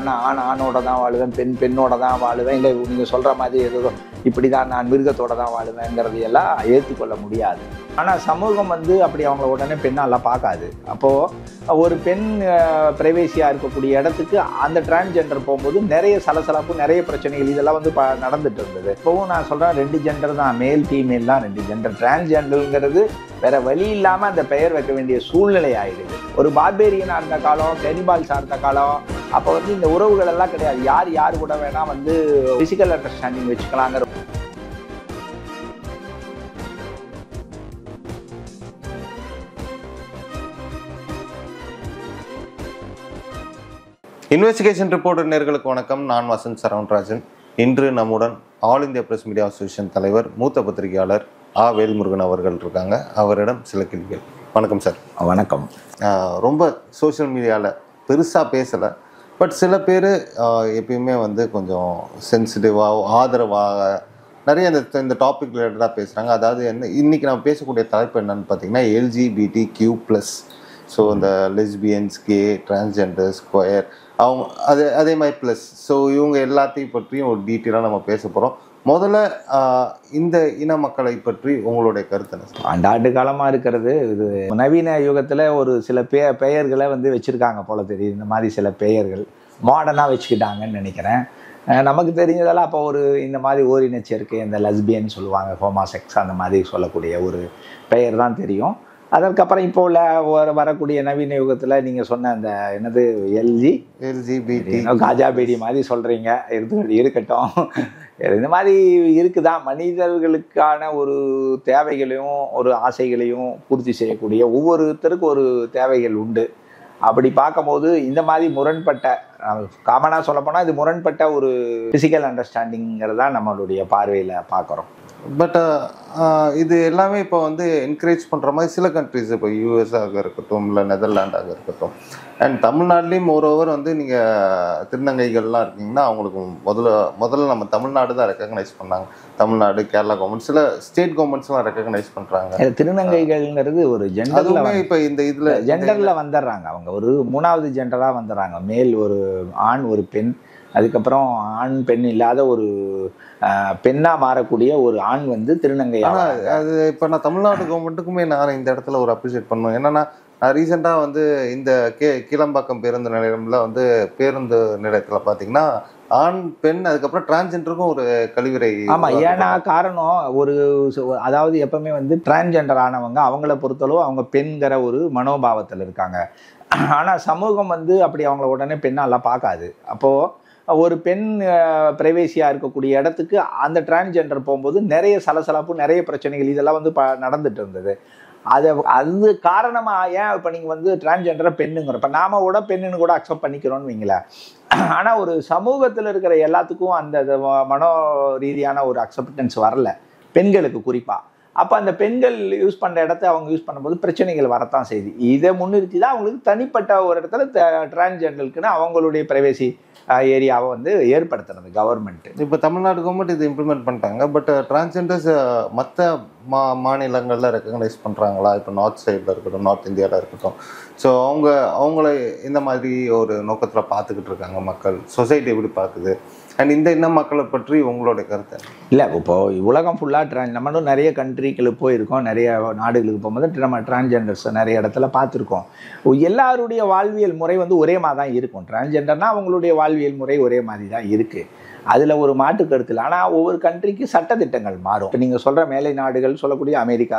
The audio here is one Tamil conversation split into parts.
நான் ஆணோட தான் வாழுவேன், பெண்ணோட தான் வாழுவேன், இல்லை நீங்கள் சொல்கிற மாதிரி ஏதோ இப்படி தான் நான் மிருகத்தோட தான் வாழுவேங்கிறது எல்லாம் ஏற்றுக்கொள்ள முடியாது. ஆனால் சமூகம் அப்படி அவங்கள உடனே பெண்ணாலாம் பார்க்காது. அப்போது ஒரு பெண் பிரைவேசியாக இருக்கக்கூடிய இடத்துக்கு அந்த டிரான்ஸ்ஜெண்டர் போகும்போது நிறைய சலசலப்பு, நிறைய பிரச்சனைகள் இதெல்லாம் நடந்துட்டு இருந்தது. இப்போவும் நான் சொல்கிறேன் 2 ஜெண்டர் தான், மேல் ஃபீமேல் தான் 2 ஜெண்டர். டிரான்ஸ்ஜெண்டருங்கிறது வேற வழி இல்லாமல் அந்த பெயர் வைக்க வேண்டிய சூழ்நிலை ஆயிடுது. ஒரு பார்பேரியனாக இருந்த காலம், கெனிபால்ஸாக இருந்த காலம், அப்போ இந்த உறவுகள் எல்லாம் கிடையாது. யார் கூட வேணா பிசிக்கல் அண்டர்ஸ்டாண்டிங் வச்சுக்கலாங்கிற. இன்வெஸ்டிகேஷன் ரிப்போர்ட்டர் நேயர்களுக்கு வணக்கம். நான் வசந்த் சரவணராஜன். இன்று நம்முடன் all India press media association தலைவர், மூத்த பத்திரிகையாளர் வேல்முருகன் அவர்கள் இருக்காங்க. அவரிடம் சில கேள்விகள். வணக்கம் சார். வணக்கம். ரொம்ப சோஷியல் மீடியாவில் பெருசாக பேசலை, பட் சில பேர் எப்பயுமே கொஞ்சம் சென்சிட்டிவாக ஆதரவாக நிறைய இந்த டாபிக் ரிலேட்டடாக பேசுகிறாங்க. அதாவது என்ன, இன்றைக்கி நம்ம பேசக்கூடிய தலைப்பு என்னன்னு பார்த்தீங்கன்னா LGBTQ+. ஸோ இந்த லெஸ்பியன்ஸ், கே, டிரான்ஸ்ஜெண்டர்ஸ், ஸ்கொயர், அவங்க அதே மாதிரி ப்ளஸ். ஸோ இவங்க எல்லாத்தையும் பற்றியும் ஒரு டீட்டெயிலாக நம்ம பேச போகிறோம். முதல்ல இந்த இன மக்களை பற்றி உங்களுடைய கருத்து என்ன? ஆண்டாண்டு காலமாக இருக்கிறது இது. நவீன யுகத்தில் ஒரு சில பெயர்களை வச்சுருக்காங்க போல தெரியுது. இந்த மாதிரி சில பெயர்கள் மாடர்னாக வச்சுக்கிட்டாங்கன்னு நினைக்கிறேன். நமக்கு தெரிஞ்சதெல்லாம் அப்போ இந்த மாதிரி ஓரினச்சேர்க்கை, இந்த லெஸ்பியன் சொல்லுவாங்க, ஹோமாசெக்ஸ், அந்த மாதிரி சொல்லக்கூடிய ஒரு பெயர் தான் தெரியும். அதற்கப்புறம் இப்போ உள்ள வரக்கூடிய நவீன யுகத்தில் நீங்கள் சொன்ன அந்த என்னது LGBT காஜா பேடி மாதிரி சொல்கிறீங்க, இருக்கட்டும். இந்த மாதிரி இருக்குதான். மனிதர்களுக்கான ஒரு தேவைகளையும் ஒரு ஆசைகளையும் பூர்த்தி செய்யக்கூடிய ஒவ்வொருத்தருக்கும் ஒரு தேவைகள் உண்டு. அப்படி பார்க்கும்போது இந்த மாதிரி முரண்பட்ட, காமனாக சொல்லப்போனால் இது முரண்பட்ட ஒரு ஃபிசிக்கல் அண்டர்ஸ்டாண்டிங்கிறது தான் நம்மளுடைய பார்வையில் பார்க்குறோம். பட் இது எல்லாமே இப்போ என்கரேஜ் பண்ணுற மாதிரி சில கண்ட்ரிஸ், இப்போ யூஎஸ்ஆக இருக்கட்டும், இல்லை நெதர்லாண்டாக இருக்கட்டும், அண்ட் தமிழ்நாட்டிலையும் ஓவர் நீங்கள் திருநங்கைகள்லாம் இருக்கீங்கன்னா அவங்களுக்கு முதல்ல நம்ம தமிழ்நாடு தான் ரெக்கக்னைஸ் பண்ணாங்க. தமிழ்நாடு, கேரளா கவர்மெண்ட், சில ஸ்டேட் கவர்மெண்ட்ஸ்லாம் ரெக்கக்னைஸ் பண்ணுறாங்க. திருநங்கைகள்ங்கிறது ஒரு ஜெண்டர்ல, இப்போ இந்த இதில் ஜெண்டரில் வந்துடுறாங்க. அவங்க ஒரு 3வது ஜெண்டராக வந்துடுறாங்க. மேல் ஒரு ஆண், ஒரு பெண், அதுக்கப்புறம் ஆண் பெண் இல்லாத ஒரு பெண்ணாக மாறக்கூடிய ஒரு ஆண் திருநங்கையாக. அது இப்போ நான் தமிழ்நாடு கவர்மெண்ட்டுக்குமே நான் இந்த இடத்துல ஒரு அப்ரிஷியேட் பண்ணுவேன். என்னன்னா, நான் ரீசெண்டாக இந்த கீழம்பாக்கம் பேருந்து நிலையம்ல பேருந்து நிலையத்தில் பார்த்தீங்கன்னா ஆண், பெண், அதுக்கப்புறம் டிரான்ஸ்ஜெண்டருக்கும் ஒரு கழிவறை. ஆமாம். ஏன்னா காரணம் அதாவது எப்பவுமே டிரான்ஸ்ஜெண்டர் ஆனவங்க அவங்கள பொறுத்தளவு அவங்க பெண்கிற ஒரு மனோபாவத்தில் இருக்காங்க. ஆனால் சமூகம் அப்படி அவங்கள உடனே பெண்ணாலாம் பார்க்காது. அப்போது ஒரு பெண் பிரைவேசியாக இருக்கக்கூடிய இடத்துக்கு அந்த டிரான்ஸ்ஜெண்டர் போகும்போது நிறைய சலசலப்பு, நிறைய பிரச்சனைகள் இதெல்லாம் நடந்துட்டு இருந்தது. அது காரணமாக ஏன் இப்போ நீங்கள் டிரான்ஸ்ஜெண்டரை பெண்ணுங்கிற, இப்போ நாம கூட பெண்ணுன்னு கூட அக்செப்ட் பண்ணிக்கிறோன்னு வைங்களேன். ஆனால் ஒரு சமூகத்தில் இருக்கிற எல்லாத்துக்கும் அந்த மனோ ரீதியான ஒரு அக்செப்டன்ஸ் வரல, பெண்களுக்கு குறிப்பாக. அப்போ அந்த பெண்கள் யூஸ் பண்ணுற இடத்த அவங்க யூஸ் பண்ணும்போது பிரச்சனைகள் வரத்தான் செய்யுது. இதை முன்னிறுத்தி தான் அவங்களுக்கு தனிப்பட்ட ஒரு இடத்துல டிரான்ஸ்ஜெண்டருக்குன்னு அவங்களுடைய பிரைவேசி ஏரியாவை ஏற்படுத்துறது கவர்மெண்ட். இப்போ தமிழ்நாடு கவர்மெண்ட் இது இம்ப்ளிமெண்ட் பண்ணிட்டாங்க. பட் டிரான்ஸ்ஜெண்டர்ஸ் மற்ற மாநிலங்களில் ரெக்கக்னைஸ் பண்ணுறாங்களா? இப்போ நார்த் சைடில் இருக்கட்டும், நார்த் இந்தியாவில் இருக்கட்டும், ஸோ அவங்கள இந்த மாதிரி ஒரு நோக்கத்தில் பார்த்துக்கிட்டு இருக்காங்க மக்கள், சொசைட்டி எப்படி பார்க்குது? அண்ட் இந்த இன மக்களை பற்றி உங்களுடைய கருத்து? இல்லை, இப்போது உலகம் ஃபுல்லாக நம்மளும் நிறைய கண்ட்ரிகளுக்கு போயிருக்கோம், நிறைய நாடுகளுக்கு போகும்போது நம்ம டிரான்ஸ்ஜெண்டர்ஸ் நிறைய இடத்துல பார்த்துருக்கோம். எல்லாருடைய வாழ்வியல் முறை ஒரே மாதிரி தான் இருக்கும். டிரான்ஸ்ஜெண்டர்னால் அவங்களுடைய வாழ்வியல் முறை ஒரே மாதிரி தான் இருக்குது. அதில் ஒரு மாற்று கருத்து இல்லை. ஆனால் ஒவ்வொரு கண்ட்ரிக்கு சட்டத்திட்டங்கள் மாறும். இப்போ நீங்கள் சொல்கிற மேலை நாடுகள் சொல்லக்கூடிய அமெரிக்கா,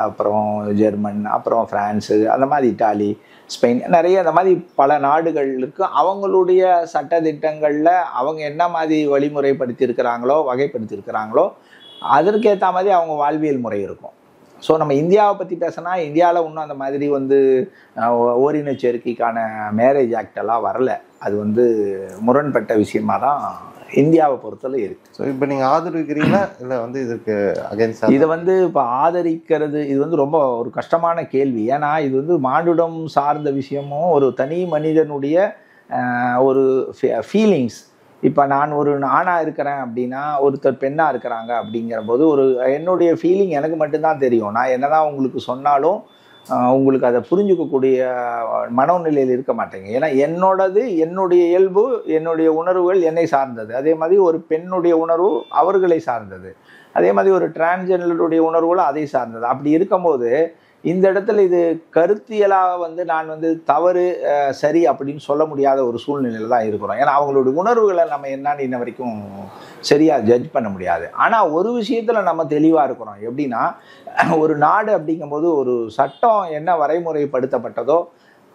அப்புறம் ஜெர்மன், அப்புறம் ஃப்ரான்ஸு, அந்த மாதிரி இட்டாலி, ஸ்பெயின், நிறைய அந்த மாதிரி பல நாடுகள் இருக்குது. அவங்களுடைய சட்டத்திட்டங்களில் அவங்க என்ன மாதிரி வழிமுறைப்படுத்தியிருக்கிறாங்களோ, வகைப்படுத்தியிருக்கிறாங்களோ, அதற்கேற்ற மாதிரி அவங்க வாழ்வியல் முறை இருக்கும். ஸோ நம்ம இந்தியாவை பற்றி பேசினா, இந்தியாவில் இன்னும் அந்த மாதிரி ஓரின சேர்க்கைக்கான மேரேஜ் ஆக்டெல்லாம் வரல. அது முரண்பட்ட விஷயமாக தான் இந்தியாவை பொறுத்தவரை இருக்குது. ஸோ இப்போ நீங்கள் ஆதரிக்கிறீங்களா இல்லை இதுக்கு அகைன்ஸ்ட்? இதை இப்போ ஆதரிக்கிறது இது ரொம்ப ஒரு கஷ்டமான கேள்வி. ஏன்னா இது மானுடம் சார்ந்த விஷயமும் ஒரு தனி மனிதனுடைய ஒரு ஃபீலிங்ஸ். இப்போ நான் ஒரு ஆணாக இருக்கிறேன் அப்படின்னா, ஒருத்தர் பெண்ணாக இருக்கிறாங்க அப்படிங்கிற போது என்னுடைய ஃபீலிங் எனக்கு மட்டும்தான் தெரியும். நான் என்னதான் உங்களுக்கு சொன்னாலும் உங்களுக்கு அதை புரிஞ்சுக்கக்கூடிய மனோநிலையில் இருக்க மாட்டேங்க. ஏன்னா என்னுடைய இயல்பு, என்னுடைய உணர்வுகள் என்னை சார்ந்தது. அதே மாதிரி ஒரு பெண்ணுடைய உணர்வு அவர்களை சார்ந்தது. அதே மாதிரி ஒரு டிரான்ஸ்ஜெண்டருடைய உணர்வுகளும் அதை சார்ந்தது. அப்படி இருக்கும்போது இந்த இடத்துல இது கருத்தியலாக நான் தவறு சரி அப்படின்னு சொல்ல முடியாத ஒரு சூழ்நிலையில் தான் இருக்கிறோம். ஏன்னா அவங்களுடைய உணர்வுகளை நம்ம என்னன்னு இன்ன வரைக்கும் சரியாக ஜட்ஜ் பண்ண முடியாது. ஆனால் ஒரு விஷயத்தில் நம்ம தெளிவாக இருக்கிறோம். எப்படின்னா, ஒரு நாடு அப்படிங்கும்போது ஒரு சட்டம் என்ன வரைமுறைப்படுத்தப்பட்டதோ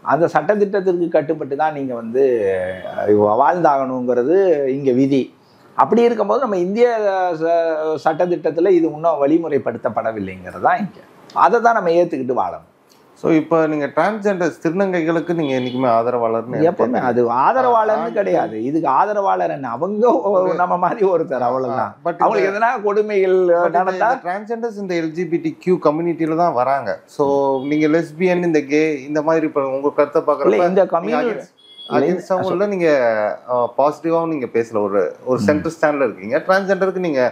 அந்த சட்டத்திட்டத்திற்கு கட்டுப்பட்டு தான் நீங்கள் வாழ்ந்தாகணுங்கிறது இங்கே விதி. அப்படி இருக்கும்போது நம்ம இந்திய சட்டத்திட்டத்தில் இது இன்னும் வழிமுறைப்படுத்தப்படவில்லைங்கிறது தான் இங்கே. அதை தான் நம்ம ஏற்றுக்கிட்டு வாழணும். ஸோ இப்போ நீங்கள் டிரான்ஸ்ஜெண்டர்ஸ் திருநங்கைகளுக்கு நீங்கள் என்றைக்குமே ஆதரவாளர்னு எப்பவுமே அது ஆதரவாளர்னு கிடையாது. இதுக்கு ஆதரவாளர் என்ன, அவங்க நம்ம மாதிரி ஒருத்தர், அவ்வளவுதான். பட் அவங்களுக்கு எதனா கொடுமைகள் நடந்தா டிரான்ஸ்ஜெண்டர்ஸ் இந்த LGBTQ கம்யூனிட்டியில தான் வராங்க. ஸோ நீங்கள் லெஸ்பியன், இந்த கே, இந்த மாதிரி இப்போ உங்க கருத்தை பார்க்கல இந்த கம்யூனிட்டி நீங்க பாசிட்டிவாகவும் நீங்க பேசல. ஒரு சென்டர் ஸ்டாண்ட்ல இருக்கீங்க. டிரான்ஸ்ஜெண்டருக்கு நீங்க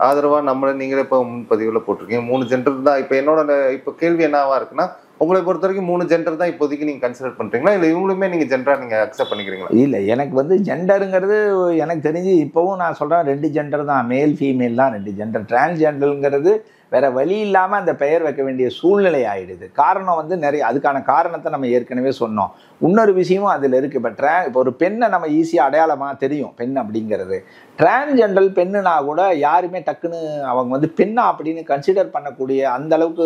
ஆதரவா நீங்களே இப்போ முன்பதிவுல போட்டிருக்கீங்க. 3 ஜெண்டர் தான். இப்போ என்னோட இப்போ கேள்வி என்னவா இருக்குன்னா, உங்களை பொறுத்த வரைக்கும் 3 ஜெண்டர் தான் இப்போதைக்கு நீங்க கன்சிடர் பண்றீங்களா, இல்லை இவங்களுமே நீங்க ஜெண்டரா நீங்க அக்செப்ட் பண்ணிக்கிறீங்களா? இல்லை, எனக்கு ஜெண்டருங்கிறது எனக்கு தெரிஞ்சு இப்போவும் நான் சொல்கிறேன் 2 ஜெண்டர் தான், மேல் ஃபீமேல் தான் 2 ஜெண்டர். டிரான்ஸ்ஜெண்டருங்கிறது வேற வழி இல்லாமல் அந்த பெயர் வைக்க வேண்டிய சூழ்நிலை ஆயிடுது. காரணம் நிறைய, அதுக்கான காரணத்தை நம்ம ஏற்கனவே சொன்னோம். இன்னொரு விஷயமும் அதில் இருக்குது. இப்போ ஒரு பெண்ணை நம்ம ஈஸியாக அடையாளமாக தெரியும் பெண் அப்படிங்கிறது. டிரான்ஸ்ஜெண்டர் பெண்ணுனா கூட யாருமே டக்குன்னு அவங்க பெண்ணா அப்படின்னு கன்சிடர் பண்ணக்கூடிய அந்த அளவுக்கு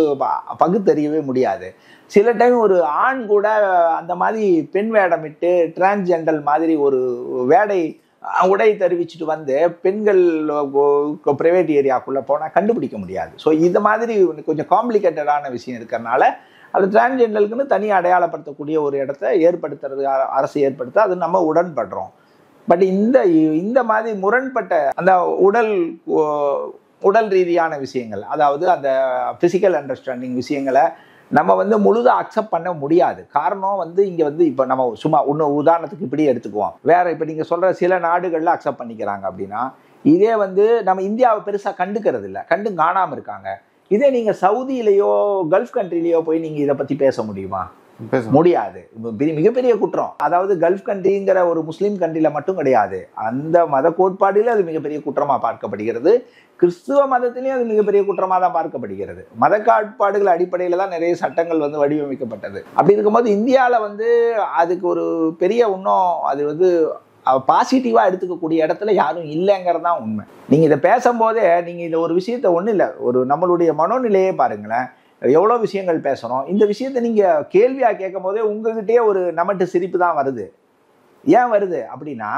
பகுத்தறியவே முடியாது. சில டைம் ஒரு ஆண் கூட அந்த மாதிரி பெண் வேடமிட்டு டிரான்ஸ்ஜெண்டர் மாதிரி ஒரு உடை தெரிவிச்சுட்டு பெண்கள் பிரைவேட் ஏரியாக்குள்ளே போனால் கண்டுபிடிக்க முடியாது. ஸோ இது மாதிரி கொஞ்சம் காம்ப்ளிகேட்டடான விஷயம் இருக்கிறனால அது டிரான்ஸ்ஜெண்டருக்குன்னு தனியாக அடையாளப்படுத்தக்கூடிய ஒரு இடத்த ஏற்படுத்துறது அரசு ஏற்படுத்த அது நம்ம உடன்படுறோம். பட் இந்த மாதிரி முரண்பட்ட அந்த உடல் ரீதியான விஷயங்கள், அதாவது அந்த ஃபிசிக்கல் அண்டர்ஸ்டாண்டிங் விஷயங்களை நம்ம முழுதாக அக்செப்ட் பண்ண முடியாது. காரணம் இங்கே இப்போ நம்ம சும்மா உதாரணத்துக்கு இப்படி எடுத்துக்குவோம். வேற இப்போ நீங்கள் சொல்கிற சில நாடுகளில் அக்செப்ட் பண்ணிக்கிறாங்க அப்படின்னா, இதே நம்ம இந்தியாவை பெருசாக கண்டுக்கிறது இல்லை, காணாமல் இருக்காங்க. இதே நீங்கள் சவுதியிலேயோ கல்ஃப் கண்ட்ரிலேயோ போய் நீங்கள் இதை பற்றி பேச முடியுமா? முடியாது. மிகப்பெரிய குற்றம். அதாவது கல்ஃப் கண்ட்ரிங்கிற ஒரு முஸ்லீம் கண்ட்ரியில் மட்டும் கிடையாது, அந்த மத கோட்பாடில் அது மிகப்பெரிய குற்றமாக பார்க்கப்படுகிறது. கிறிஸ்துவ மதத்திலையும் அது மிகப்பெரிய குற்றமாக தான் பார்க்கப்படுகிறது. மத கோட்பாடுகள் அடிப்படையில் தான் நிறைய சட்டங்கள் வடிவமைக்கப்பட்டது. அப்படி இருக்கும்போது இந்தியாவில் அதுக்கு ஒரு பெரிய இன்னும் அது பாசிட்டிவாக எடுத்துக்கக்கூடிய இடத்துல யாரும் இல்லைங்கிறது தான் உண்மை. நீங்கள் இதை பேசும்போதே நீங்கள் இந்த ஒரு விஷயத்த ஒன்றும் இல்லை, நம்மளுடைய மனோநிலையே பாருங்களேன், எவ்வளோ விஷயங்கள் பேசுகிறோம். இந்த விஷயத்தை நீங்கள் கேள்வியாக கேட்கும் போதே உங்ககிட்டயே ஒரு நமட்டு சிரிப்பு தான் வருது. ஏன் வருது அப்படின்னா,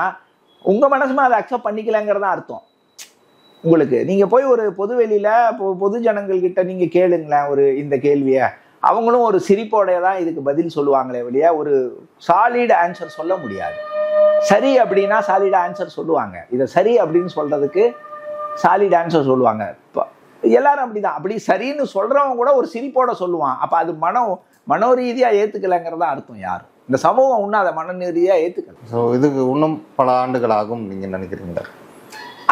உங்கள் மனசுமா அதை அக்செப்ட் பண்ணிக்கலங்கிறதான் அர்த்தம். உங்களுக்கு நீங்கள் போய் ஒரு பொதுவெளியில் பொது ஜனங்கள்கிட்ட நீங்கள் கேளுங்களேன் இந்த கேள்வியை, அவங்களும் ஒரு சிரிப்போடைய தான் இதுக்கு பதில் சொல்லுவாங்களே வெளியே ஒரு சாலிட் ஆன்சர் சொல்ல முடியாது. சரி அப்படின்னா சாலிட் ஆன்சர் சொல்லுவாங்க, இதை சரி அப்படின்னு சொல்கிறதுக்கு சாலிட் ஆன்சர் சொல்லுவாங்க. இப்போ எல்லாரும் அப்படிதான். அப்படி சரின்னு சொல்கிறவங்க கூட ஒரு சிரிப்போட சொல்லுவான். அப்போ அது மனோரீதியாக ஏற்றுக்கலைங்கிறதா அர்த்தம். யாரும் இந்த சமூகம் இன்னும் அதை மனநீதியாக ஏற்றுக்கல. ஸோ இதுக்கு இன்னும் பல ஆண்டுகள் ஆகும் நீங்கள் நினைக்கிறீங்களா?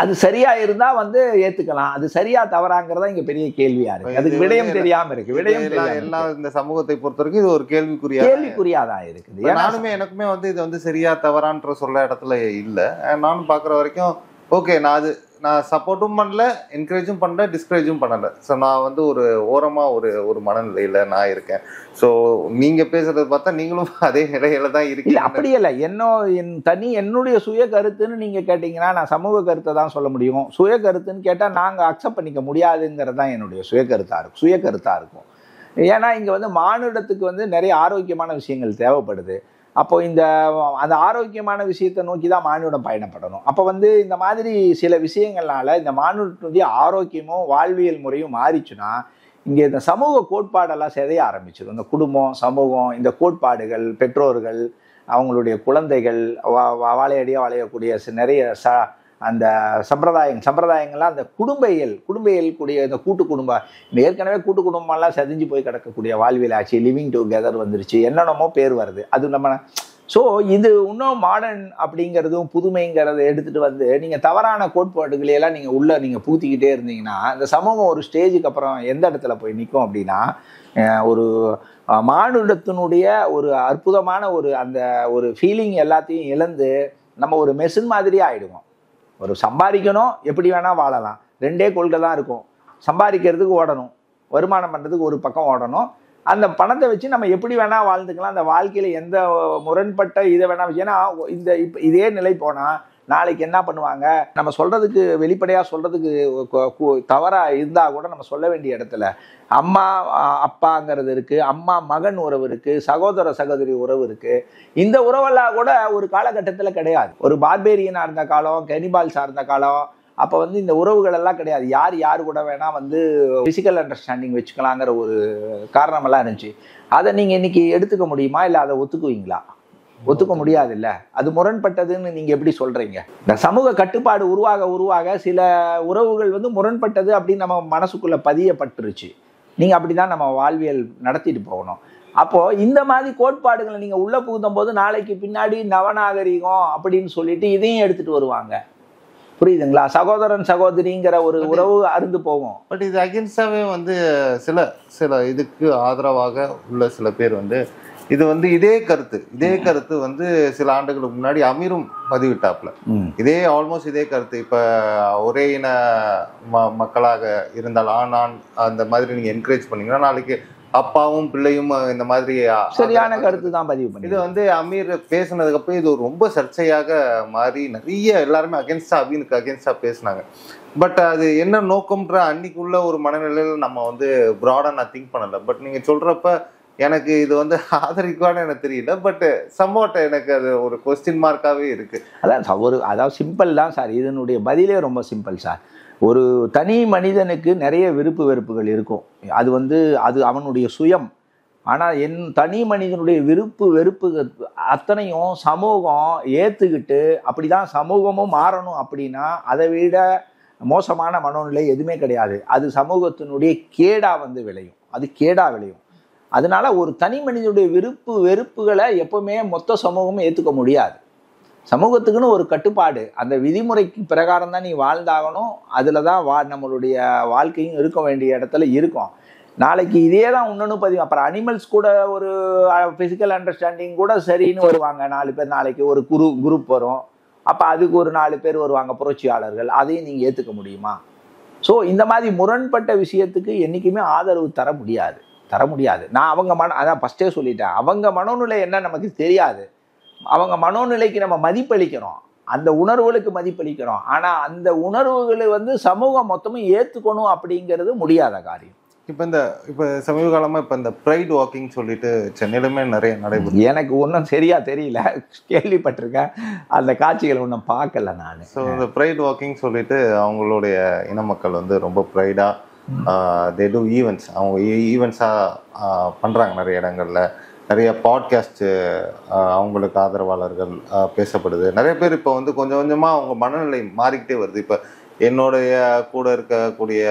அது சரியா இருந்தா ஏத்துக்கலாம், அது சரியா தவறாங்கிறதா இங்க பெரிய கேள்வியா இருக்கு. அதுக்கு விடயம் தெரியாம இருக்கு. விடயம் எல்லா இந்த சமூகத்தை பொறுத்த வரைக்கும் இது ஒரு கேள்விக்குறியாதான் இருக்குது. நானுமே எனக்குமே இது சரியா தவறான்ற சொல்ல இடத்துல இல்ல. நானும் பாக்குற வரைக்கும் ஓகே, நான் சப்போர்ட்டும் பண்ணல, என்கரேஜும் பண்ணல, டிஸ்கரேஜும் பண்ணல. ஸோ நான் ஒரு ஓரமா ஒரு மனநிலையில நான் இருக்கேன். ஸோ நீங்க பேசுறது பார்த்தா நீங்களும் அதே நிலையில தான் இருக்கீங்க. அப்படி இல்லை, என்னுடைய சுய கருத்துன்னு நீங்க கேட்டீங்கன்னா நான் சமூக கருத்தை தான் சொல்ல முடியும். சுய கருத்துன்னு கேட்டா நாங்க அக்செப்ட் பண்ணிக்க முடியாதுங்கிறது தான் என்னுடைய சுய கருத்தா இருக்கும். ஏன்னா இங்க மானுடத்துக்கு நிறைய ஆரோக்கியமான விஷயங்கள் தேவைப்படுது. அப்போ அந்த ஆரோக்கியமான விஷயத்தை நோக்கி தான் மானுடம் பயணப்படணும். அப்போ இந்த மாதிரி சில விஷயங்கள்னால இந்த மானுடத்துடைய ஆரோக்கியமும் வாழ்வியல் முறையும் மாறிச்சுன்னா இங்கே இந்த சமூக கோட்பாடெல்லாம் சிதைய ஆரம்பிச்சிடும். இந்த குடும்பம், சமூகம், இந்த கோட்பாடுகள், பெற்றோர்கள், அவங்களுடைய குழந்தைகள், வாழையடியாக வளையக்கூடிய நிறைய அந்த சம்பிரதாயங்கள்லாம் அந்த குடும்பவியல் கூடிய இந்த கூட்டு குடும்பம், ஏற்கனவே கூட்டு குடும்பம்லாம் செதிஞ்சு போய் கிடக்கக்கூடிய வாழ்வியல் ஆச்சு, லிவிங் டுகெதர் வந்துருச்சு, என்னென்னமோ பேர் வருது. அது நம்ம ஸோ இது இன்னும் மாடர்ன் அப்படிங்கிறதும் புதுமைங்கிறத எடுத்துகிட்டு வந்து நீங்கள் தவறான கோட்பாடுகளையெல்லாம் நீங்கள் உள்ளே நீங்கள் பூத்திக்கிட்டே இருந்தீங்கன்னா இந்த சமூகம் ஒரு ஸ்டேஜுக்கு அப்புறம் எந்த இடத்துல போய் நிற்கும் அப்படின்னா ஒரு மானுடத்தினுடைய ஒரு அற்புதமான அந்த ஒரு ஃபீலிங் எல்லாத்தையும் இழந்து நம்ம ஒரு மெஷின் மாதிரியே ஆகிடுவோம். ஒரு சம்பாதிக்கணும், எப்படி வேணால் வாழலாம், ரெண்டே கொள்கை தான் இருக்கும். சம்பாதிக்கிறதுக்கு ஓடணும், வருமானம் பண்ணுறதுக்கு ஒரு பக்கம் ஓடணும், அந்த பணத்தை வச்சு நம்ம எப்படி வேணால் வாழ்ந்துக்கலாம். அந்த வாழ்க்கையில் எந்த முரண்பட்ட இதை வேணால், ஏன்னா இப்போ இதே நிலை போனால் நாளைக்கு என்ன பண்ணுவாங்க, நம்ம சொல்கிறதுக்கு வெளிப்படையாக சொல்கிறதுக்கு தவறாக இருந்தால் கூட நம்ம சொல்ல வேண்டிய இடத்துல அம்மா அப்பாங்கிறது இருக்குது, அம்மா மகன் உறவு இருக்குது, சகோதர சகோதரி உறவு இருக்குது. இந்த உறவெல்லாம் கூட ஒரு காலகட்டத்தில் கிடையாது. ஒரு பார்பேரியனாக இருந்த காலம், கெனிபால்ஸாக இருந்த காலம், அப்போ இந்த உறவுகள் எல்லாம் கிடையாது. யார் கூட வேணால் ஃபிசிக்கல் அண்டர்ஸ்டாண்டிங் வச்சுக்கலாங்கிற ஒரு காரணமெல்லாம் இருந்துச்சு. அதை நீங்கள் இன்னைக்கு எடுத்துக்க முடியுமா? இல்லை அதை ஒத்துக்குவீங்களா? ஒத்துக்க முடியாது. இல்லை, அது முரண்பட்டதுன்னு நீங்கள் எப்படி சொல்கிறீங்க? இந்த சமூக கட்டுப்பாடு உருவாக சில உறவுகள் முரண்பட்டது அப்படின்னு நம்ம மனசுக்குள்ளே பதியப்பட்டுருச்சு. நீங்கள் அப்படி தான் நம்ம வாழ்வியல் நடத்திட்டு போகணும். அப்போது இந்த மாதிரி கோட்பாடுகளை நீங்கள் உள்ளே புகுத்தும் போது நாளைக்கு பின்னாடி நவநாகரிகம் அப்படின்னு சொல்லிட்டு இதையும் எடுத்துகிட்டு வருவாங்க. புரியுதுங்களா? சகோதரன் சகோதரிங்கிற ஒரு உறவு அருந்து போகும். பட் இது அகென்ஸ்டாவே சில இதுக்கு ஆதரவாக உள்ள சில பேர் இது இதே கருத்து சில ஆண்டுகளுக்கு முன்னாடி அமீரும் பதிவிட்டாப்ல. ஆல்மோஸ்ட் இதே கருத்து. இப்ப ஒரே இன மக்களாக இருந்தால் ஆண் அந்த மாதிரி நீங்க என்கரேஜ் பண்ணீங்கன்னா நாளைக்கு அப்பாவும் பிள்ளையும் இந்த மாதிரி சரியான கருத்து தான் பதிவு பண்ணி இது அமீர் பேசினதுக்கு அப்புறம் இது ரொம்ப சர்ச்சையாக மாறி நிறைய எல்லாருமே அகென்ஸ்டா அகென்ஸ்டா பேசினாங்க. பட் அது என்ன நோக்கம்ன்ற அன்னைக்குள்ள ஒரு மனநிலையில நம்ம ப்ராடா நான் திங்க் பண்ணல. பட் நீங்க சொல்றப்ப எனக்கு இது ஆதரிக்குவான்னு எனக்கு தெரியல. பட் சம்வாட் எனக்கு அது ஒரு கொஸ்டின் மார்க்காவே இருக்கு. அதாவது சிம்பிள் தான் சார். இதனுடைய பதிலே ரொம்ப சிம்பிள் சார். ஒரு தனி மனிதனுக்கு நிறைய விருப்பு வெறுப்புகள் இருக்கும். அது அவனுடைய சுயம். ஆனால் தனி மனிதனுடைய விருப்பு வெறுப்பு அத்தனையும் சமூகம் ஏற்றுக்கிட்டு அப்படி தான் சமூகமும் மாறணும். அப்படின்னா அதை விட மோசமான மனோநிலை எதுவுமே கிடையாது. அது சமூகத்தினுடைய கேடா விளையும். அதனால ஒரு தனி மனிதனுடைய விருப்பு வெறுப்புகளை எப்பவுமே மொத்த சமூகமும் ஏற்றுக்க முடியாது. சமூகத்துக்குன்னு ஒரு கட்டுப்பாடு, அந்த விதிமுறைக்கு பிரகாரம் தான் நீ வாழ்ந்தாகணும். அதில் தான் நம்மளுடைய வாழ்க்கையும் இருக்க வேண்டிய இடத்துல இருக்கும். நாளைக்கு இதே தான் இன்னொன்று பதிவு. அப்புறம் அனிமல்ஸ் கூட ஒரு ஃபிசிக்கல் அண்டர்ஸ்டாண்டிங் கூட சரின்னு வருவாங்க 4 பேர். நாளைக்கு ஒரு குரூப் வரும். அப்போ அதுக்கு ஒரு 4 பேர் வருவாங்க புரட்சியாளர்கள். அதையும் நீங்கள் ஏற்றுக்க முடியுமா? ஸோ இந்த மாதிரி முரண்பட்ட விஷயத்துக்கு என்றைக்குமே ஆதரவு தர முடியாது. நான் அதான் ஃபஸ்ட்டே சொல்லிட்டேன். அவங்க மனோநிலை என்ன நமக்கு தெரியாது. அவங்க மனோநிலைக்கு நம்ம மதிப்பளிக்கிறோம், அந்த உணர்வுகளுக்கு மதிப்பளிக்கிறோம். ஆனால் அந்த உணர்வுகளை சமூகம் மொத்தமும் ஏற்றுக்கணும் அப்படிங்கிறது முடியாத காரியம். இப்போ சமீப காலமாக இந்த ப்ரைட் வாக்கிங் சொல்லிட்டு சென்னையிலுமே நிறைய நடைபெறும். எனக்கு ஒன்றும் சரியா தெரியல, கேள்விப்பட்டிருக்கேன். அந்த காட்சிகளை ஒன்றும் பார்க்கல நான். ஸோ இந்த ப்ரைட் வாக்கிங் சொல்லிட்டு அவங்களுடைய இன மக்கள் ரொம்ப ப்ரைடாக தே டூ ஈவெண்ட்ஸ். அவங்க ஈவெண்ட்ஸாக பண்ணுறாங்க நிறைய இடங்கள்ல. நிறைய பாட்காஸ்ட்டு அவங்களுக்கு ஆதரவாளர்கள் பேசப்படுது. நிறைய பேர் இப்போ கொஞ்சம் கொஞ்சமாக அவங்க மனநிலை மாறிக்கிட்டே வருது. இப்போ என்னுடைய கூட இருக்கக்கூடிய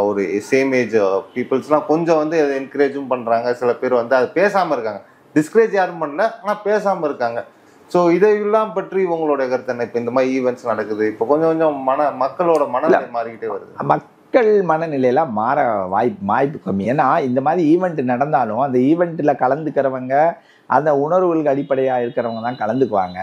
ஒரு சேம் ஏஜ் பீப்புள்ஸ்லாம் கொஞ்சம் அதை என்கரேஜும் பண்ணுறாங்க. சில பேர் அது பேசாமல் இருக்காங்க. டிஸ்கரேஜ் யாரும் பண்ணல, ஆனால் பேசாமல் இருக்காங்க. ஸோ இதையெல்லாம் பற்றி உங்களுடைய கருத்து என்ன? இப்போ இந்த மாதிரி ஈவெண்ட்ஸ் நடக்குது, இப்போ கொஞ்சம் கொஞ்சம் மக்களோட மனநிலை மாறிக்கிட்டே வருது. மக்கள் நிலையெல்லாம் மாற வாய்ப்பு கம்மி. ஏன்னா இந்த மாதிரி ஈவெண்ட் நடந்தாலும் அந்த ஈவெண்ட்டில் கலந்துக்கிறவங்க அந்த உணர்வுகளுக்கு அடிப்படையாக இருக்கிறவங்க தான் கலந்துக்குவாங்க.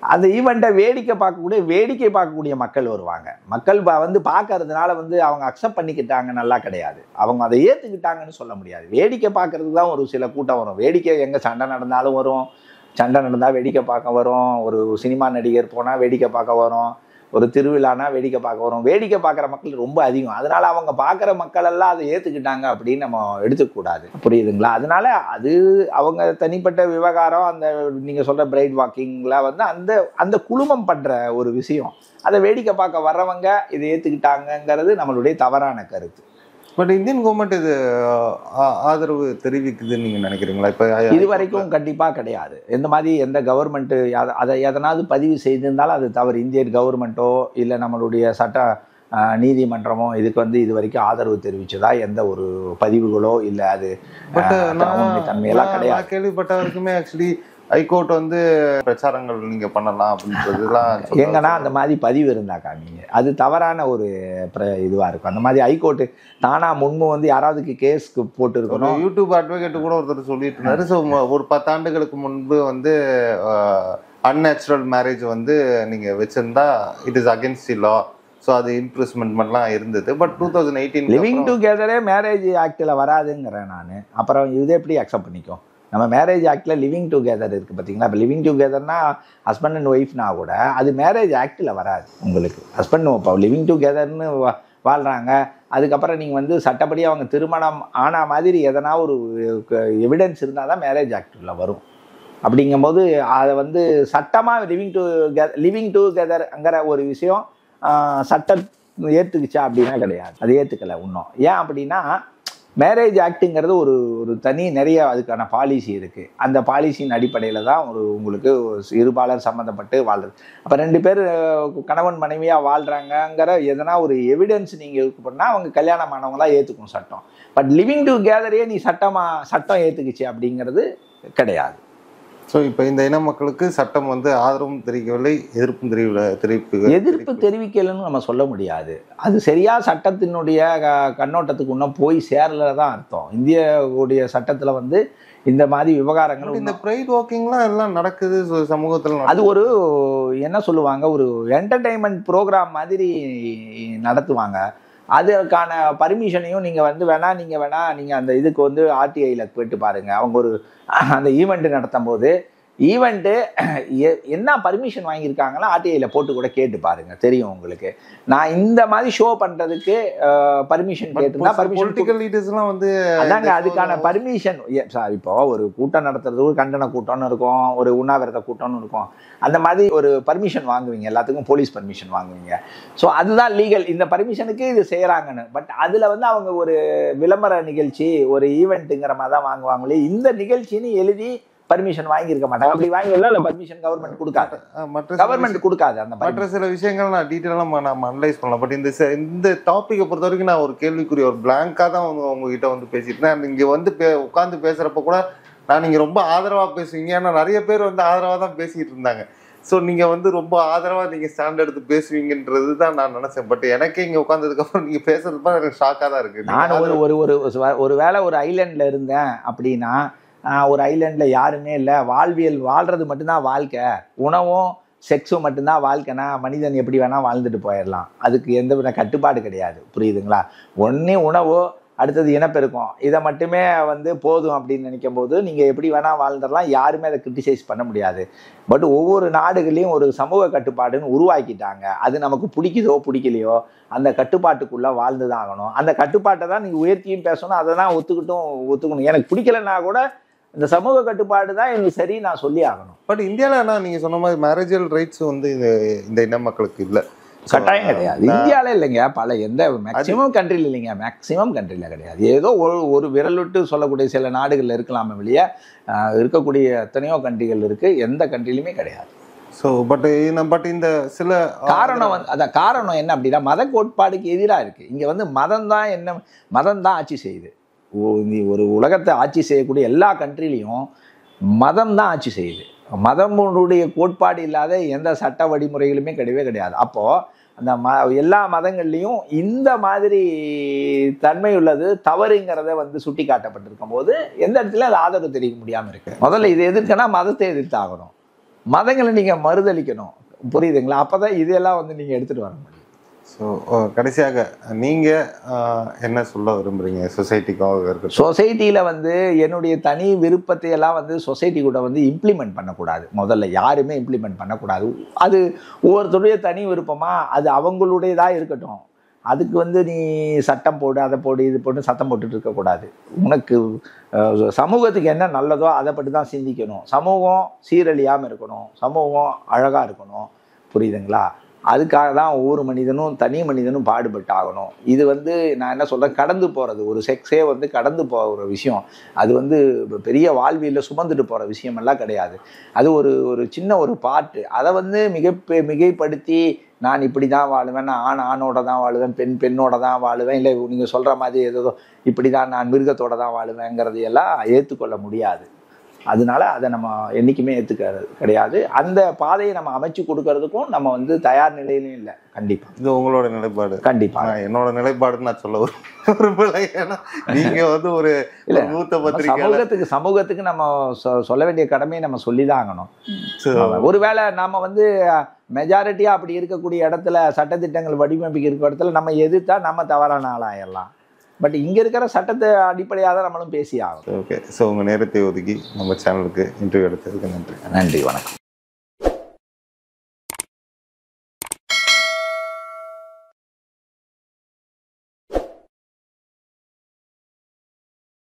அந்த ஈவெண்ட்டை வேடிக்கை பார்க்கக்கூடிய மக்கள் வருவாங்க. மக்கள் பார்க்கறதுனால அவங்க அக்செப்ட் பண்ணிக்கிட்டாங்க நல்லா கிடையாது, அவங்க அதை ஏற்றுக்கிட்டாங்கன்னு சொல்ல முடியாது. வேடிக்கை பார்க்கறதுக்கு தான் ஒரு சில கூட்டம் வரும். வேடிக்கை எங்கே சண்டை நடந்தாலும் வரும், சண்டை நடந்தால் வேடிக்கை பார்க்க வரும். ஒரு சினிமா நடிகர் போனால் வேடிக்கை பார்க்க வரும், ஒரு திருவிழானா வேடிக்கை பார்க்க வரும். வேடிக்கை பார்க்குற மக்கள் ரொம்ப அதிகம். அதனால அவங்க பார்க்குற மக்கள் எல்லாம் அதை ஏற்றுக்கிட்டாங்க அப்படின்னு நம்ம எடுத்துக்கூடாது. புரியுதுங்களா? அதனால அது அவங்க தனிப்பட்ட விவகாரம். அந்த நீங்கள் சொல்கிற பிரைட் வாக்கிங்கில் அந்த குழுமம் பண்ணுற ஒரு விஷயம். அதை வேடிக்கை பார்க்க வர்றவங்க இதை ஏற்றுக்கிட்டாங்கங்கிறது நம்மளுடைய தவறான கருத்து. பட் இந்தியன் கவர்மெண்ட் இது ஆதரவு தெரிவிக்குதுன்னு நீங்கள் நினைக்கிறீங்களா? இப்போ இது வரைக்கும் கண்டிப்பாக கிடையாது. எந்த மாதிரி எந்த கவர்மெண்ட்டு அதை எதனாவது பதிவு செய்திருந்தாலும் அது தவறு. இந்தியன் கவர்மெண்ட்டோ இல்லை நம்மளுடைய சட்ட நீதிமன்றமோ இதுக்கு இது வரைக்கும் ஆதரவு தெரிவிச்சதா எந்த ஒரு பதிவுகளோ இல்லை. அது பட் தன்மையெல்லாம் கிடையாது. கேள்விப்பட்ட வரைக்குமே ஆக்சுவலி ஹைகோர்ட் வந்து பிரச்சாரங்கள் நீங்க பண்ணலாம் அப்படின்றதுலாம் எங்கன்னா அந்த மாதிரி பதிவு இருந்தா காமிங்க. அது தவறான ஒரு இதுவா இருக்கும். அந்த மாதிரி ஹைகோர்ட் தானா முன்பு வந்து யாராவதுக்கு கேஸ்க்கு போட்டு இருக்கணும். யூடியூப் அட்வொகேட் கூட ஒருத்தர் சொல்லிட்டு இருந்தாரு. ஸோ ஒரு 10 ஆண்டுகளுக்கு முன்பு வந்து அன்நேச்சுரல் மேரேஜ் வந்து நீங்க வச்சிருந்தா it is against the law. So அது இம்ப்ரூவ்மெண்ட்லாம் இருந்தது. பட் 2018 லிவிங் டுகெதரே மேரேஜ் ஆக்டில் வராதுங்கிறேன் நான். அப்புறம் இது எப்படி அக்செப்ட் பண்ணிக்கும்? நம்ம மேரேஜ் ஆக்டில் லிவிங் டுகெதர் இருக்குது பார்த்தீங்களா? இப்போ லிவிங் டுகெதர்னா ஹஸ்பண்ட் அண்ட் ஒய்ஃப்னா கூட அது மேரேஜ் ஆக்டில் வராது. உங்களுக்கு ஹஸ்பண்ட் இப்போ லிவிங் டுகெதர்னு வாழ்கிறாங்க, அதுக்கப்புறம் நீங்கள் வந்து சட்டப்படி அவங்க திருமணம் ஆன மாதிரி எதனா ஒரு எவிடன்ஸ் இருந்தால் தான் மேரேஜ் ஆக்டில் வரும். அப்படிங்கும்போது அதை வந்து சட்டமாக லிவிங் டுகெதர்ங்கிற ஒரு விஷயம் சட்டம் ஏற்றுக்குச்சா அப்படின்னா கிடையாது. அது ஏற்றுக்கலை இன்னும். ஏன் அப்படின்னா மேரேஜ் ஆக்டுங்கிறது ஒரு தனி நிறைய அதுக்கான பாலிசி இருக்குது. அந்த பாலிசியின் அடிப்படையில் தான் உங்களுக்கு இருபாலர் சம்மந்தப்பட்டு வாழ்றது. அப்போ 2 பேர் கணவன் மனைவியாக வாழ்கிறாங்கங்கிற எதனா ஒரு எவிடன்ஸ் நீங்கள் இது பண்ணால் அவங்க கல்யாணம் ஆனவங்களாம் ஏற்றுக்கணும் சட்டம். பட் லிவிங் டுகெதரையே நீ சட்டம் ஏற்றுக்குச்சு அப்படிங்கிறது கிடையாது. ஸோ இப்போ இந்த இன மக்களுக்கு சட்டம் வந்து ஆதரவும் தெரிவிக்கவில்லை, எதிர்ப்பு தெரிவிக்கலைன்னு நம்ம சொல்ல முடியாது. அது சரியா சட்டத்தினுடைய கண்ணோட்டத்துக்கு இன்னும் போய் சேரல தான் அர்த்தம். இந்திய சட்டத்தில் வந்து இந்த மாதிரி விவகாரங்கள் இந்த ப்ரைட் வாக்கிங்லாம் எல்லாம் நடக்குது சமூகத்தில். அது ஒரு என்ன சொல்லுவாங்க, ஒரு என்டர்டெயின்மெண்ட் ப்ரோக்ராம் மாதிரி நடத்துவாங்க. அதுக்கான பர்மிஷனையும் நீங்கள் வந்து நீங்கள் அந்த இதுக்கு வந்து ஆர்டிஐயில் போயிட்டு பாருங்கள். அவங்க அந்த ஈவெண்ட்டு நடத்தும் போது என்ன பர்மிஷன் வாங்கியிருக்காங்களோ ஆர்டிஐயில் போட்டு கூட கேட்டு பாருங்கள், தெரியும் உங்களுக்கு. நான் இந்த மாதிரி ஷோ பண்ணுறதுக்கு பர்மிஷன் கேட்டுருந்தா பொலிட்டிக்கல் லீடர்ஸ்லாம் வந்து அதாங்க அதுக்கான பர்மிஷன். சார் இப்போ ஒரு கூட்டம் நடத்துறது ஒரு கண்டன கூட்டம்னு இருக்கும், ஒரு உண்ணாவிரத கூட்டம்னு இருக்கும். அந்த மாதிரி ஒரு பர்மிஷன் வாங்குவீங்க, எல்லாத்துக்கும் போலீஸ் பர்மிஷன் வாங்குவீங்க. ஸோ அதுதான் லீகல். இந்த பர்மிஷனுக்கு இது செய்கிறாங்கன்னு. பட் அதில் வந்து அவங்க ஒரு விளம்பர நிகழ்ச்சி ஒரு ஈவெண்ட்டுங்கிற மாதிரி தான் வாங்குவாங்களே, இந்த நிகழ்ச்சின்னு எழுதி பர்மிஷன் வாங்கியிருக்க மாட்டாங்க. அப்படி வாங்கல இல்லை பர்மிஷன் கவர்மெண்ட் கொடுக்காது. மற்ற சில விஷயங்கள் நான் டீட்டெயிலாக நம்ம அனலைஸ் பண்ணலாம். பட் இந்த டாப்பிக்கை பொறுத்த வரைக்கும் நான் ஒரு கேள்விக்குரிய ஒரு பிளாங்காக தான் உங்ககிட்ட வந்து பேசிட்டேன். இங்கே வந்து உட்காந்து பேசுகிறப்ப கூட நான் நீங்கள் ரொம்ப ஆதரவாக பேசுவீங்க, ஏன்னா நிறைய பேர் வந்து ஆதரவாக தான் பேசிக்கிட்டு இருந்தாங்க. ஸோ நீங்கள் வந்து ரொம்ப ஆதரவாக நீங்கள் ஸ்டாண்ட் எடுத்து பேசுவீங்கன்றது தான் நான் நினச்சேன். பட் எனக்கே இங்கே உட்காந்ததுக்கப்புறம் நீங்கள் பேசுறது தான் எனக்கு ஷாக்காக தான் இருக்குது. நான் ஒரு வேளை ஒரு ஐலேண்டில் இருந்தேன் அப்படின்னா, ஒரு ஐலேண்டில் யாருமே இல்லை, வாழ்றது மட்டும்தான் வாழ்க்கை, உணவும் செக்ஸும் மட்டும்தான் வாழ்க்கைனா மனிதன் எப்படி வேணால் வாழ்ந்துட்டு போயிடலாம். அதுக்கு எந்த வித கட்டுப்பாடு கிடையாது. புரியுதுங்களா? ஒன்றே உணவோ அடுத்தது இனப்பெருக்கம், இதை மட்டுமே வந்து போதும் அப்படின்னு நினைக்கும் போது நீங்கள் எப்படி வேணால் வாழ்ந்துடலாம். யாருமே அதை கிரிட்டிசைஸ் பண்ண முடியாது. பட் ஒவ்வொரு நாடுகளையும் ஒரு சமூக கட்டுப்பாடுன்னு உருவாக்கிட்டாங்க. அது நமக்கு பிடிக்குதோ பிடிக்கலையோ அந்த கட்டுப்பாட்டுக்குள்ளே வாழ்ந்து தான் ஆகணும். அந்த கட்டுப்பாட்டை தான் நீங்கள் உயர்த்தியும் பேசணும், அதை தான் ஒத்துக்கணும். எனக்கு பிடிக்கலைன்னா கூட இந்த சமூக கட்டுப்பாடு தான் எனக்கு சரி நான் சொல்லி ஆகணும். பட் இந்தியாவில் நீங்கள் சொன்ன மாதிரி மேரேஜல் ரைட்ஸ் வந்து இந்த இன மக்களுக்கு இல்லை, கட்டாயம் கிடையாது. இந்தியாவில் இல்லைங்க, மேக்சிமம் கண்ட்ரியில் இல்லைங்க, மேக்சிமம் கண்ட்ரியில் கிடையாது. ஏதோ ஒரு விரல் விட்டு சொல்லக்கூடிய சில நாடுகளில் இருக்கலாமே வெளியே, இருக்கக்கூடிய எத்தனையோ கண்ட்ரிகள் இருக்குது, எந்த கண்ட்ரிலையுமே கிடையாது. ஸோ பட் இந்த சில காரணம் என்ன அப்படின்னா மத கோட்பாடுக்கு எதிராக இருக்குது. இங்கே வந்து மதம் தான் ஆட்சி செய்யுது. ஒரு உலகத்தை ஆட்சி செய்யக்கூடிய எல்லா கண்ட்ரிலையும் மதம் தான் ஆட்சி செய்யுது. மதமுடைய கோட்பாடு இல்லாத எந்த சட்ட வழிமுறைகளுமே கிடையாது. அப்போது அந்த எல்லா மதங்கள்லேயும் இந்த மாதிரி தன்மை உள்ளது தவறுங்கிறத வந்து சுட்டி காட்டப்பட்டிருக்கும் போது எந்த இடத்துல அது ஆதரவு தெரிவிக்க முடியாமல் இருக்குது. முதல்ல இதை எதிர்க்கனா மதத்தை எதிர்த்தாகணும், மதங்களை நீங்கள் மறுதளிக்கணும். புரியுதுங்களா? அப்போ தான் இதெல்லாம் வந்து நீங்கள் எடுத்துகிட்டு வர முடியும். ஸோ கடைசியாக நீங்கள் என்ன சொல்ல விரும்புகிறீங்க சொசைட்டிக்காக இருக்க? சொசைட்டியில் வந்து என்னுடைய தனி விருப்பத்தை எல்லாம் வந்து சொசைட்டி கூட வந்து இம்ப்ளிமெண்ட் பண்ணக்கூடாது. முதல்ல யாருமே இம்ப்ளிமெண்ட் பண்ணக்கூடாது. அது ஒவ்வொருத்தருடைய தனி விருப்பமாக அது அவங்களுடையதாக இருக்கட்டும். அதுக்கு வந்து நீ சட்டம் போடு, அதை போடு, இது போட்டு சத்தம் போட்டுட்டு இருக்கக்கூடாது. உனக்கு சமூகத்துக்கு என்ன நல்லதோ அதை பற்றி தான் சிந்திக்கணும். சமூகம் சீரழியாமல் இருக்கணும், சமூகம் அழகாக இருக்கணும். புரியுதுங்களா? அதுக்காக தான் ஒவ்வொரு மனிதனும் தனி மனிதனும் பாடுபட்டு ஆகணும். இது வந்து நான் என்ன சொல்கிறேன், கடந்து போகிறது ஒரு செக்ஸே வந்து கடந்து போகிற விஷயம். அது வந்து பெரிய வாழ்வியில் சுமந்துட்டு போகிற விஷயமெல்லாம் கிடையாது. அது ஒரு சின்ன ஒரு பாட்டு. அதை வந்து மிகைப்படுத்தி நான் இப்படி தான் வாழுவேன், நான் ஆணோட தான் வாழுவேன், பெண்ணோட தான் வாழுவேன், இல்லை நீங்கள் சொல்கிற மாதிரி ஏதோ இப்படி தான் நான் மிருகத்தோடு தான் வாழுவேங்கிறது எல்லாம் ஏற்றுக்கொள்ள முடியாது. அதனால அதை நம்ம என்றைக்குமே ஏற்றுக்கிறது கிடையாது. அந்த பாதையை நம்ம அமைச்சு கொடுக்கறதுக்கும் நம்ம வந்து தயார் நிலையிலும் இல்லை. கண்டிப்பா இது உங்களோட நிலைப்பாடு. கண்டிப்பா என்னோட நிலைப்பாடுன்னு நான் சொல்ல விரும்பல. ஏன்னா நீங்க வந்து ஒரு மூத்த பத்திரிகை சமூகத்துக்கு நம்ம சொல்ல வேண்டிய கடமையை நம்ம சொல்லிதான் ஆகணும். ஒருவேளை நாம வந்து மெஜாரிட்டியா அப்படி இருக்கக்கூடிய இடத்துல சட்டத்திட்டங்கள் வடிவமைப்பு இருக்கிற இடத்துல நம்ம எதிர்த்தா நம்ம தவறான ஆளாயிடலாம். பட் இங்க இருக்கிற சட்டத்தை அடிப்படையாக தான் நம்மளும் பேசி ஆகும். ஓகே. ஸோ உங்க நேரத்தை ஒதுக்கி நம்ம சேனலுக்கு இன்டர்வியூ எடுத்ததுக்கு நன்றி. நன்றி, வணக்கம்.